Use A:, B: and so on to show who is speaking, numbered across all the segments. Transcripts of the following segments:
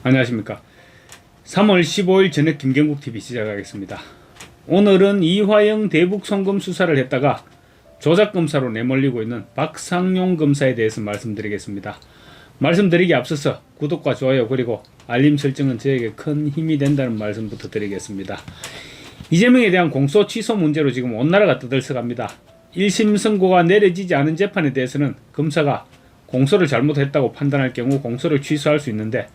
A: 안녕하십니까. 3월 15일 저녁 김경국TV 시작하겠습니다. 오늘은 이화영 대북 송금 수사를 했다가 조작검사로 내몰리고 있는 박상용 검사에 대해서 말씀드리겠습니다. 말씀드리기 앞서서 구독과 좋아요 그리고 알림 설정은 저에게 큰 힘이 된다는 말씀부터 드리겠습니다. 이재명에 대한 공소 취소 문제로 지금 온 나라가 떠들썩합니다. 1심 선고가 내려지지 않은 재판에 대해서는 검사가 공소를 잘못했다고 판단할 경우 공소를 취소할 수 있는데,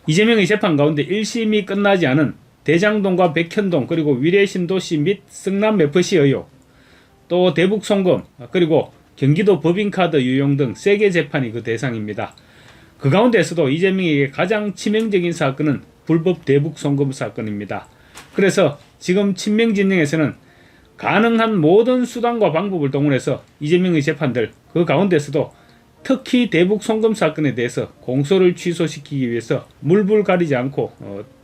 A: 이재명의 재판 가운데 1심이 끝나지 않은 대장동과 백현동 그리고 위례신도시 및 성남FC 의혹, 또 대북 송금 그리고 경기도 법인카드 유용 등 3개 재판이 그 대상입니다. 그 가운데에서도 이재명에게 가장 치명적인 사건은 불법 대북 송금 사건입니다. 그래서 지금 친명진영에서는 가능한 모든 수단과 방법을 동원해서 이재명의 재판들, 그 가운데서도 특히 대북 송금 사건에 대해서 공소를 취소시키기 위해서 물불 가리지 않고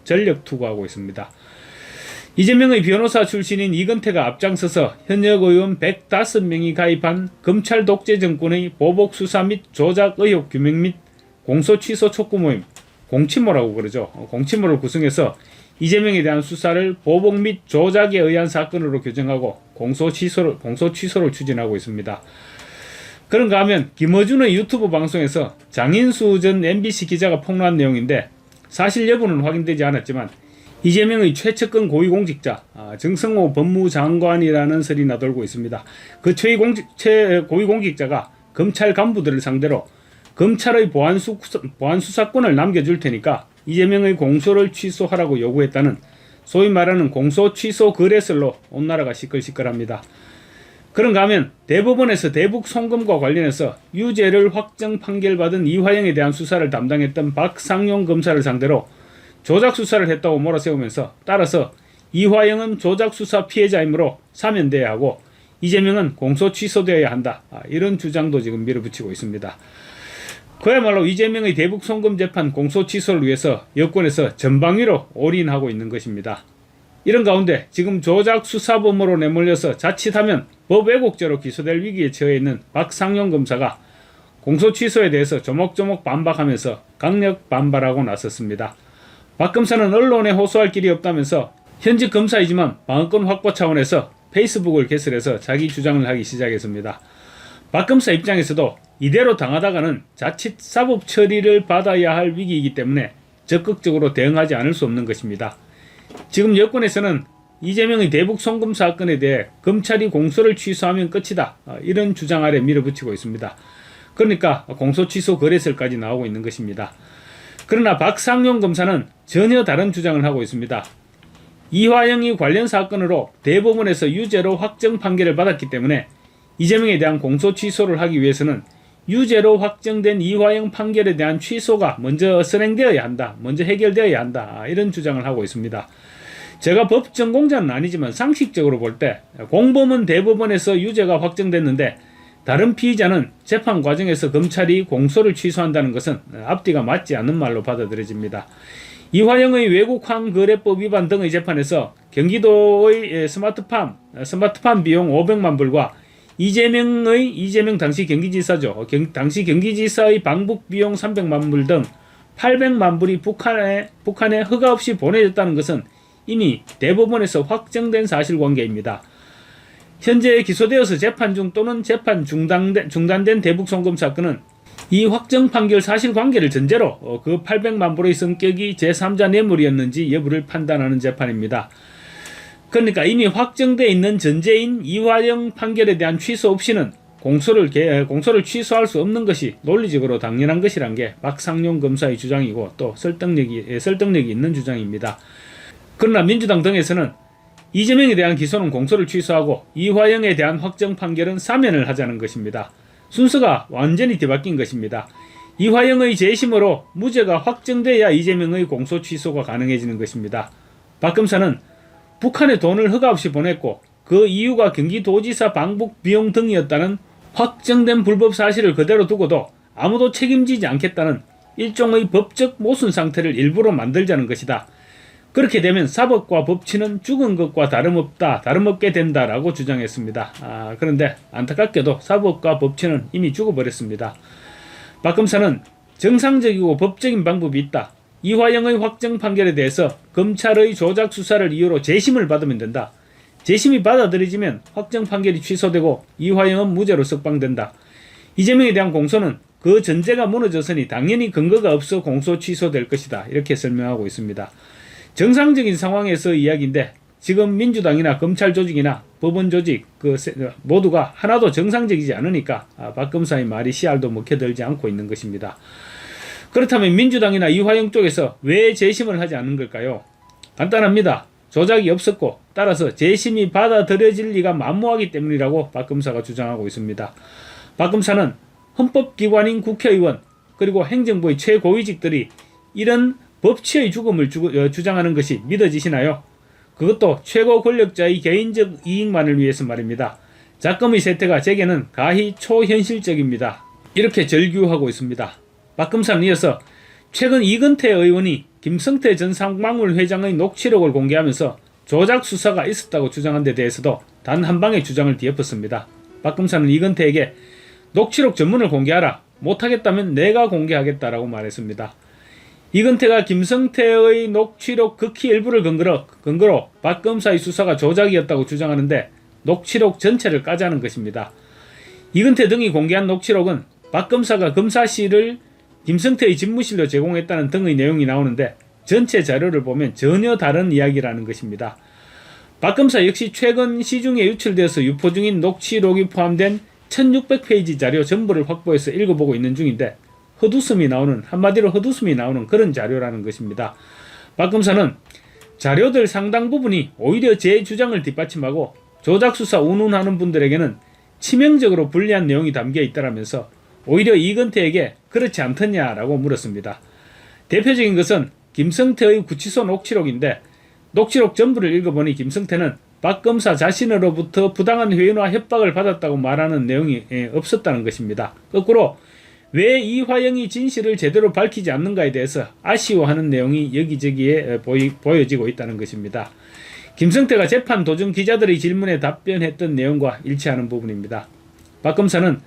A: 전력 투구하고 있습니다. 이재명의 변호사 출신인 이건태가 앞장서서 현역 의원 105명이 가입한 검찰 독재 정권의 보복 수사 및 조작 의혹 규명 및 공소 취소 촉구 모임, 공치모라고 그러죠. 공치모를 구성해서 이재명에 대한 수사를 보복 및 조작에 의한 사건으로 규정하고 공소 취소를 추진하고 있습니다. 그런가 하면 김어준의 유튜브 방송에서 장인수 전 MBC 기자가 폭로한 내용인데, 사실 여부는 확인되지 않았지만 이재명의 최측근 고위공직자 정성호 법무장관이라는 설이 나돌고 있습니다. 그 고위공직자가 검찰 간부들을 상대로 검찰의 보안수사권을 남겨줄 테니까 이재명의 공소를 취소하라고 요구했다는 소위 말하는 공소 취소 거래설로 온 나라가 시끌시끌합니다. 그런가 하면 대법원에서 대북 송금과 관련해서 유죄를 확정 판결받은 이화영에 대한 수사를 담당했던 박상용 검사를 상대로 조작 수사를 했다고 몰아세우면서, 따라서 이화영은 조작 수사 피해자이므로 사면돼야 하고 이재명은 공소 취소되어야 한다, 이런 주장도 지금 밀어붙이고 있습니다. 그야말로 이재명의 대북 송금 재판 공소 취소를 위해서 여권에서 전방위로 올인하고 있는 것입니다. 이런 가운데 지금 조작 수사범으로 내몰려서 자칫하면 법 왜곡죄로 기소될 위기에 처해 있는 박상용 검사가 공소 취소에 대해서 조목조목 반박하면서 강력 반발하고 나섰습니다. 박 검사는 언론에 호소할 길이 없다면서 현직 검사이지만 방어권 확보 차원에서 페이스북을 개설해서 자기 주장을 하기 시작했습니다. 박 검사 입장에서도 이대로 당하다가는 자칫 사법 처리를 받아야 할 위기이기 때문에 적극적으로 대응하지 않을 수 없는 것입니다. 지금 여권에서는 이재명의 대북 송금 사건에 대해 검찰이 공소를 취소하면 끝이다, 이런 주장 아래 밀어붙이고 있습니다. 그러니까 공소 취소 거래설까지 나오고 있는 것입니다. 그러나 박상용 검사는 전혀 다른 주장을 하고 있습니다. 이화영이 관련 사건으로 대법원에서 유죄로 확정 판결을 받았기 때문에 이재명에 대한 공소 취소를 하기 위해서는 유죄로 확정된 이화영 판결에 대한 취소가 먼저 선행되어야 한다, 먼저 해결되어야 한다, 이런 주장을 하고 있습니다. 제가 법 전공자는 아니지만 상식적으로 볼 때 공범은 대법원에서 유죄가 확정됐는데 다른 피의자는 재판 과정에서 검찰이 공소를 취소한다는 것은 앞뒤가 맞지 않는 말로 받아들여집니다. 이화영의 외국환 거래법 위반 등의 재판에서 경기도의 스마트팜 비용 500만 불과 이재명 당시 경기지사죠. 당시 경기지사의 방북 비용 300만 불 등 800만 불이 북한에 허가 없이 보내졌다는 것은 이미 대법원에서 확정된 사실관계입니다. 현재 기소되어서 재판 중 또는 재판 중단된 대북 송금 사건은 이 확정 판결 사실관계를 전제로 그 800만 불의 성격이 제3자 뇌물이었는지 여부를 판단하는 재판입니다. 그러니까 이미 확정되어 있는 전제인 이화영 판결에 대한 취소 없이는 공소를 취소할 수 없는 것이 논리적으로 당연한 것이란 게 박상용 검사의 주장이고 또 설득력이 있는 주장입니다. 그러나 민주당 등에서는 이재명에 대한 기소는 공소를 취소하고 이화영에 대한 확정 판결은 사면을 하자는 것입니다. 순서가 완전히 뒤바뀐 것입니다. 이화영의 재심으로 무죄가 확정돼야 이재명의 공소 취소가 가능해지는 것입니다. 박 검사는 북한에 돈을 허가 없이 보냈고 그 이유가 경기도지사 방북 비용 등이었다는 확정된 불법 사실을 그대로 두고도 아무도 책임지지 않겠다는 일종의 법적 모순 상태를 일부러 만들자는 것이다. 그렇게 되면 사법과 법치는 죽은 것과 다름없게 된다라고 주장했습니다. 그런데 안타깝게도 사법과 법치는 이미 죽어버렸습니다. 박 검사는 정상적이고 법적인 방법이 있다, 이화영의 확정 판결에 대해서 검찰의 조작 수사를 이유로 재심을 받으면 된다. 재심이 받아들여지면 확정 판결이 취소되고 이화영은 무죄로 석방된다. 이재명에 대한 공소는 그 전제가 무너졌으니 당연히 근거가 없어 공소 취소될 것이다. 이렇게 설명하고 있습니다. 정상적인 상황에서 이야기인데 지금 민주당이나 검찰 조직이나 법원 조직 모두가 하나도 정상적이지 않으니까 박 검사의 말이 씨알도 먹혀들지 않고 있는 것입니다. 그렇다면 민주당이나 이화영 쪽에서 왜 재심을 하지 않는 걸까요? 간단합니다. 조작이 없었고 따라서 재심이 받아들여질 리가 만무하기 때문이라고 박 검사가 주장하고 있습니다. 박 검사는 헌법기관인 국회의원 그리고 행정부의 최고위직들이 이런 법치의 죽음을 주장하는 것이 믿어지시나요? 그것도 최고 권력자의 개인적 이익만을 위해서 말입니다. 작금의 세태가 제게는 가히 초현실적입니다. 이렇게 절규하고 있습니다. 박 검사는 이어서 최근 이건태 의원이 김성태 전 상방울 회장의 녹취록을 공개하면서 조작 수사가 있었다고 주장한 데 대해서도 단 한 방의 주장을 뒤엎었습니다. 박 검사는 이건태에게 녹취록 전문을 공개하라. 못하겠다면 내가 공개하겠다라고 말했습니다. 이건태가 김성태의 녹취록 극히 일부를 근거로 박 검사의 수사가 조작이었다고 주장하는데 녹취록 전체를 까자는 것입니다. 이건태 등이 공개한 녹취록은 박 검사가 검사실을 김성태의 집무실로 제공했다는 등의 내용이 나오는데 전체 자료를 보면 전혀 다른 이야기라는 것입니다. 박 검사 역시 최근 시중에 유출되어서 유포 중인 녹취록이 포함된 1600페이지 자료 전부를 확보해서 읽어보고 있는 중인데 한마디로 헛웃음이 나오는 그런 자료라는 것입니다. 박 검사는 자료들 상당 부분이 오히려 제 주장을 뒷받침하고 조작수사 운운하는 분들에게는 치명적으로 불리한 내용이 담겨 있다라면서 오히려 이건태에게 그렇지 않더냐라고 물었습니다. 대표적인 것은 김성태의 구치소 녹취록인데 녹취록 전부를 읽어보니 김성태는 박 검사 자신으로부터 부당한 회유나 협박을 받았다고 말하는 내용이 없었다는 것입니다. 거꾸로 왜 이화영이 진실을 제대로 밝히지 않는가에 대해서 아쉬워하는 내용이 여기저기에 보여지고 있다는 것입니다. 김성태가 재판 도중 기자들의 질문에 답변했던 내용과 일치하는 부분입니다. 박 검사는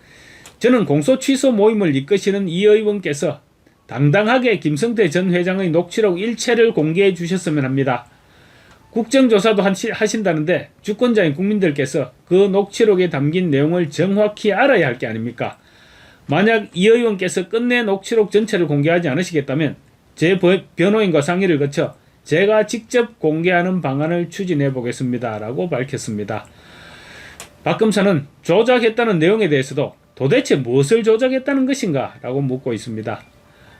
A: 저는 공소 취소 모임을 이끄시는 이 의원께서 당당하게 김성태 전 회장의 녹취록 일체를 공개해 주셨으면 합니다. 국정조사도 하신다는데 주권자인 국민들께서 그 녹취록에 담긴 내용을 정확히 알아야 할 게 아닙니까? 만약 이 의원께서 끝내 녹취록 전체를 공개하지 않으시겠다면 제 변호인과 상의를 거쳐 제가 직접 공개하는 방안을 추진해 보겠습니다. 라고 밝혔습니다. 박 검사는 조작했다는 내용에 대해서도 도대체 무엇을 조작했다는 것인가? 라고 묻고 있습니다.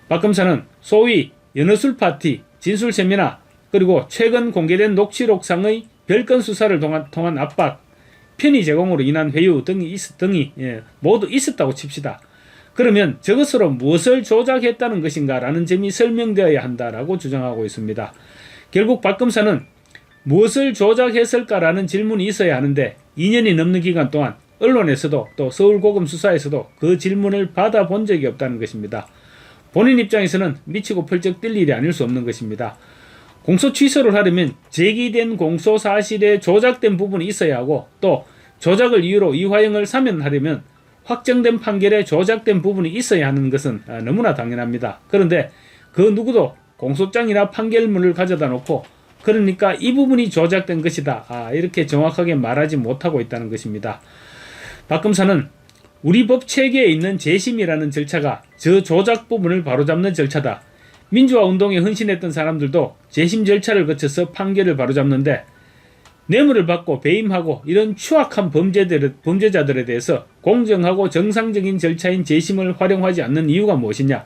A: 박 검사는 소위 연어술 파티, 진술 세미나, 그리고 최근 공개된 녹취록상의 별건 수사를 통한 압박, 편의 제공으로 인한 회유 등이 모두 있었다고 칩시다. 그러면 저것으로 무엇을 조작했다는 것인가 라는 점이 설명되어야 한다라고 주장하고 있습니다. 결국 박 검사는 무엇을 조작했을까라는 질문이 있어야 하는데 2년이 넘는 기간 동안 언론에서도 또 서울고검 수사에서도 그 질문을 받아본 적이 없다는 것입니다. 본인 입장에서는 미치고 펄쩍 뛸 일이 아닐 수 없는 것입니다. 공소 취소를 하려면 제기된 공소 사실에 조작된 부분이 있어야 하고 또 조작을 이유로 이화영을 사면하려면 확정된 판결에 조작된 부분이 있어야 하는 것은 너무나 당연합니다. 그런데 그 누구도 공소장이나 판결문을 가져다 놓고 그러니까 이 부분이 조작된 것이다. 이렇게 정확하게 말하지 못하고 있다는 것입니다. 박 검사는 우리 법 체계에 있는 재심이라는 절차가 저 조작 부분을 바로잡는 절차다. 민주화 운동에 헌신했던 사람들도 재심 절차를 거쳐서 판결을 바로잡는데 뇌물을 받고 배임하고 이런 추악한 범죄자들에 대해서 공정하고 정상적인 절차인 재심을 활용하지 않는 이유가 무엇이냐?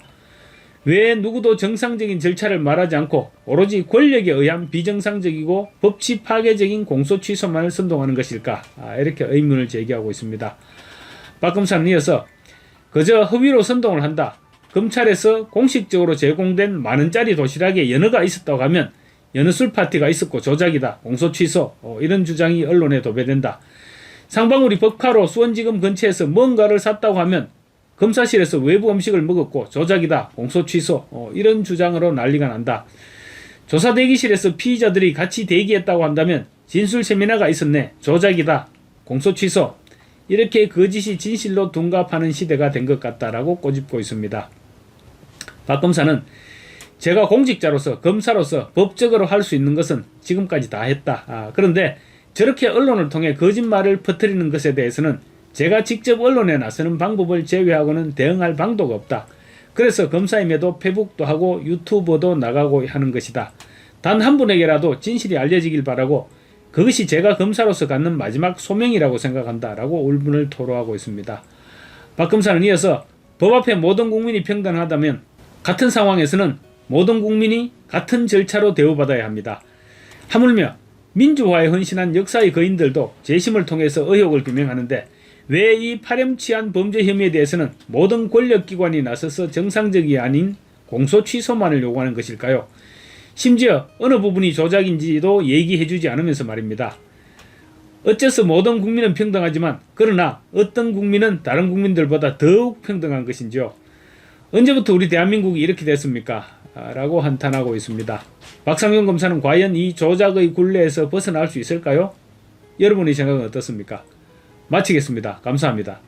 A: 왜 누구도 정상적인 절차를 말하지 않고 오로지 권력에 의한 비정상적이고 법치 파괴적인 공소 취소만을 선동하는 것일까? 이렇게 의문을 제기하고 있습니다. 박 검사는 이어서 그저 허위로 선동을 한다. 검찰에서 공식적으로 제공된 만원짜리 도시락에 연어가 있었다고 하면 연어술 파티가 있었고 조작이다. 공소 취소. 이런 주장이 언론에 도배된다. 상방울이 법카로 수원지검 근처에서 뭔가를 샀다고 하면 검사실에서 외부 음식을 먹었고 조작이다. 공소 취소. 이런 주장으로 난리가 난다. 조사 대기실에서 피의자들이 같이 대기했다고 한다면 진술 세미나가 있었네. 조작이다. 공소 취소. 이렇게 거짓이 진실로 둔갑하는 시대가 된 것 같다라고 꼬집고 있습니다. 박 검사는 제가 공직자로서 검사로서 법적으로 할 수 있는 것은 지금까지 다 했다. 그런데 저렇게 언론을 통해 거짓말을 퍼뜨리는 것에 대해서는 제가 직접 언론에 나서는 방법을 제외하고는 대응할 방도가 없다. 그래서 검사임에도 페북도 하고 유튜버도 나가고 하는 것이다. 단 한 분에게라도 진실이 알려지길 바라고 그것이 제가 검사로서 갖는 마지막 소명이라고 생각한다. 라고 울분을 토로하고 있습니다. 박 검사는 이어서 법 앞에 모든 국민이 평등하다면 같은 상황에서는 모든 국민이 같은 절차로 대우받아야 합니다. 하물며 민주화에 헌신한 역사의 거인들도 재심을 통해서 의혹을 규명하는데 왜 이 파렴치한 범죄 혐의에 대해서는 모든 권력기관이 나서서 정상적이 아닌 공소 취소만을 요구하는 것일까요? 심지어 어느 부분이 조작인지도 얘기해주지 않으면서 말입니다. 어째서 모든 국민은 평등하지만 그러나 어떤 국민은 다른 국민들보다 더욱 평등한 것인지요? 언제부터 우리 대한민국이 이렇게 됐습니까? 라고 한탄하고 있습니다. 박상용 검사는 과연 이 조작의 굴레에서 벗어날 수 있을까요? 여러분의 생각은 어떻습니까? 마치겠습니다. 감사합니다.